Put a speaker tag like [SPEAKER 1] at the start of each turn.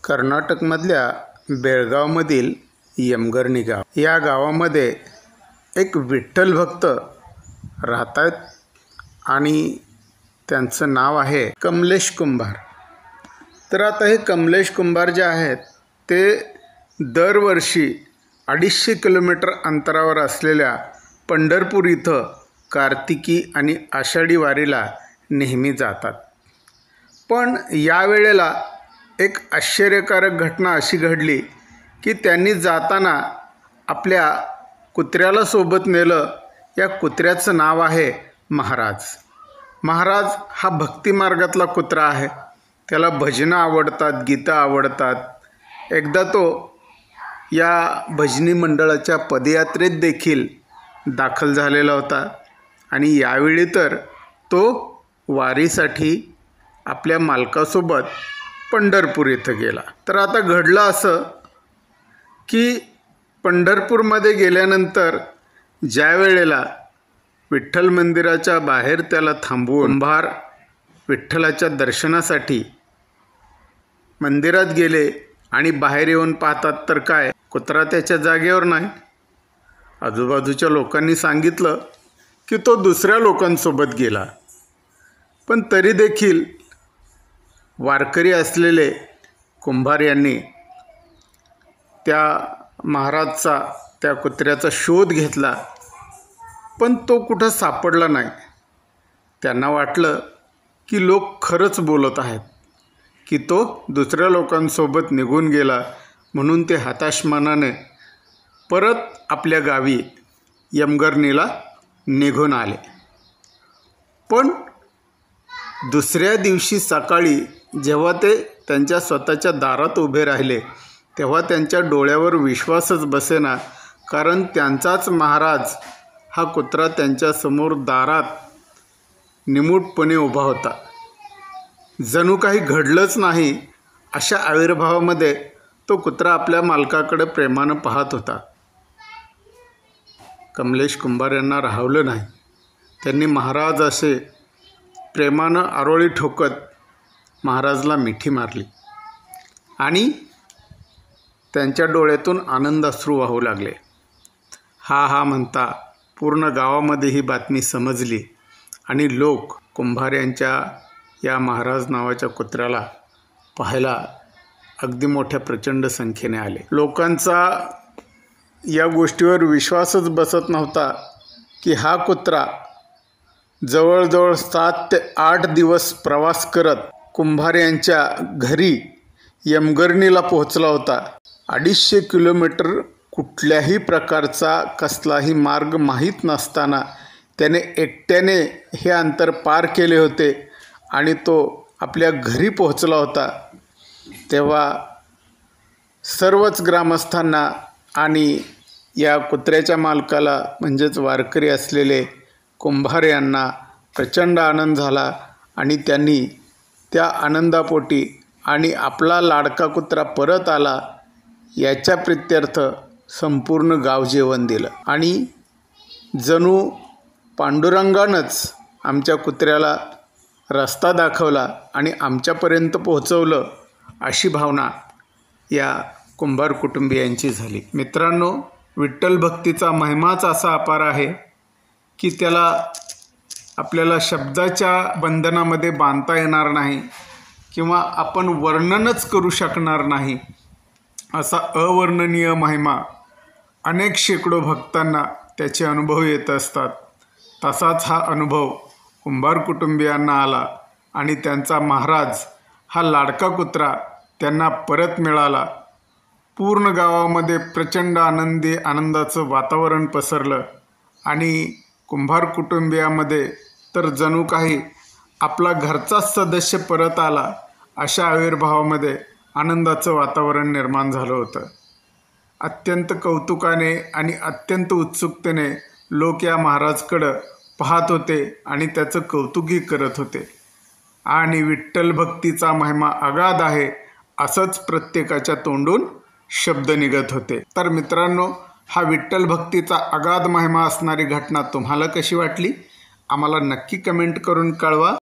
[SPEAKER 1] कर्नाटकमधल्या बेळगावमधील यमगर्णी गाव, या गावामध्ये एक विठ्ठल भक्त राहतात आणि त्यांचं नाव आहे कमलेश कुंभार। तर आता हे कमलेश कुंभार जे आहेत ते दरवर्षी 250 किलोमीटर अंतरावर असलेल्या पंढरपूर इथं कार्तिकी आणि आषाढी वारीला नेहमी जातात। पण यावेळेला एक आश्चर्यकारक घटना अशी घडली की त्यांनी जाताना आपल्या कुत्र्याला सोबत नेलं। या कुत्र्याचं नाव आहे महाराज। महाराज हा भक्ती मार्गातला कुत्रा आहे। त्याला भजनं आवडतात, गीतं आवडतात। एकदा तो या भजनी मंडळाच्या पदयात्रेत देखील दाखल झालेला होता आणि यावेळी तर तो वारीसाठी आपल्या मालकासोबत पंढरपूर येथे गेला। तर आता घडलं असं की पंढरपूरमध्ये गेल्यानंतर ज्या वेळेला विठ्ठल मंदिराच्या बाहेर त्याला थांबवून कुंभार विठ्ठलाच्या दर्शनासाठी मंदिरात गेले आणि बाहेर येऊन पाहतात तर काय, कुत्रा त्याच्या जागेवर नाही। आजूबाजूच्या लोकांनी सांगितलं की तो दुसऱ्या लोकांसोबत गेला, पण तरी देखील वारकरी असलेले कुंभार यांनी त्या महाराजचा, त्या कुत्र्याचा शोध घेतला, पण तो कुठं सापडला नाही। त्यांना वाटलं की लोक खरंच बोलत आहेत की तो दुसऱ्या लोकांसोबत निघून गेला, म्हणून ते हताश मनाने परत आपल्या गावी यमगर्णीला निघून आले। पण दुसऱ्या दिवशी सकाळी जेव्हा ते त्यांच्या स्वतःच्या दारात उभे राहिले तेव्हा त्यांच्या डोळ्यावर विश्वासच बसेना, कारण त्यांचाच महाराज हा कुत्रा त्यांच्यासमोर दारात निमूटपणे उभा होता। जणू काही घडलंच नाही अशा आविर्भावामध्ये तो कुत्रा आपल्या मालकाकडे प्रेमानं पाहत होता। कमलेश कुंभार यांना राहवलं नाही। त्यांनी महाराज असे प्रेमानं आरोळी ठोकत महाराजला मिठी मारली आणि त्यांच्या डोळ्यातून आनंदाश्रू वाहू लागले। हा हा म्हणता पूर्ण गावामध्ये ही बातमी समजली आणि लोक कुंभार यांच्या या महाराज नावाच्या कुत्र्याला पाहायला अगदी मोठ्या प्रचंड संख्येने आले। लोकांचा या गोष्टीवर विश्वासच बसत नव्हता की हा कुत्रा जवळजवळ 7 ते 8 दिवस प्रवास करत कुंभार यांच्या घरी यमगर्णीला पोहोचला होता। 250 किलोमीटर कुठल्याही प्रकारचा कसलाही मार्ग माहीत नसताना त्याने एकट्याने हे अंतर पार केले होते आणि तो आपल्या घरी पोहोचला होता। तेव्हा सर्वच ग्रामस्थांना आणि या कुत्र्याच्या मालकाला म्हणजेच वारकरी असलेले कुंभार यांना प्रचंड आनंद झाला आणि त्यांनी त्या आनंदापोटी आणि आपला लाडका कुत्रा परत आला याच्या प्रित्यर्थ संपूर्ण गाव जेवण दिलं आणि जणू पांडुरंगानंच आमच्या कुत्र्याला रस्ता दाखवला आणि आमच्यापर्यंत पोहोचवलं अशी भावना या कुंभार कुटुंबियांची झाली। मित्रांनो, विठ्ठल भक्तीचा महिमाच असा अपार आहे की त्याला आपल्याला शब्दाच्या बंधनामध्ये बांधता येणार नाही किंवा आपण वर्णनच करू शकणार नाही। असा अवर्णनीय महिमा अनेक शेकडो भक्तांना त्याचे अनुभव येत असतात। तसाच हा अनुभव कुंभार कुटुंबियांना आला आणि त्यांचा महाराज हा लाडका कुत्रा त्यांना परत मिळाला। पूर्ण गावामध्ये प्रचंड आनंदाचं वातावरण पसरलं आणि कुंभार कुटुंबियामध्ये तर जणू काही आपला घरचाच सदस्य परत आला अशा आविर्भावामध्ये आनंदाचं वातावरण निर्माण झालं होतं। अत्यंत कौतुकाने आणि अत्यंत उत्सुकतेने लोक या महाराजकडं पाहत होते आणि त्याचं कौतुकही करत होते आणि विठ्ठल भक्तीचा महिमा अगाध आहे असंच प्रत्येकाच्या तोंडून शब्द निघत होते। तर मित्रांनो, हा विठ्ठल भक्तीचा अगाध महिमा असणारी घटना तुम्हाला कशी वाटली आम्हाला नक्की कमेंट करून कळवा।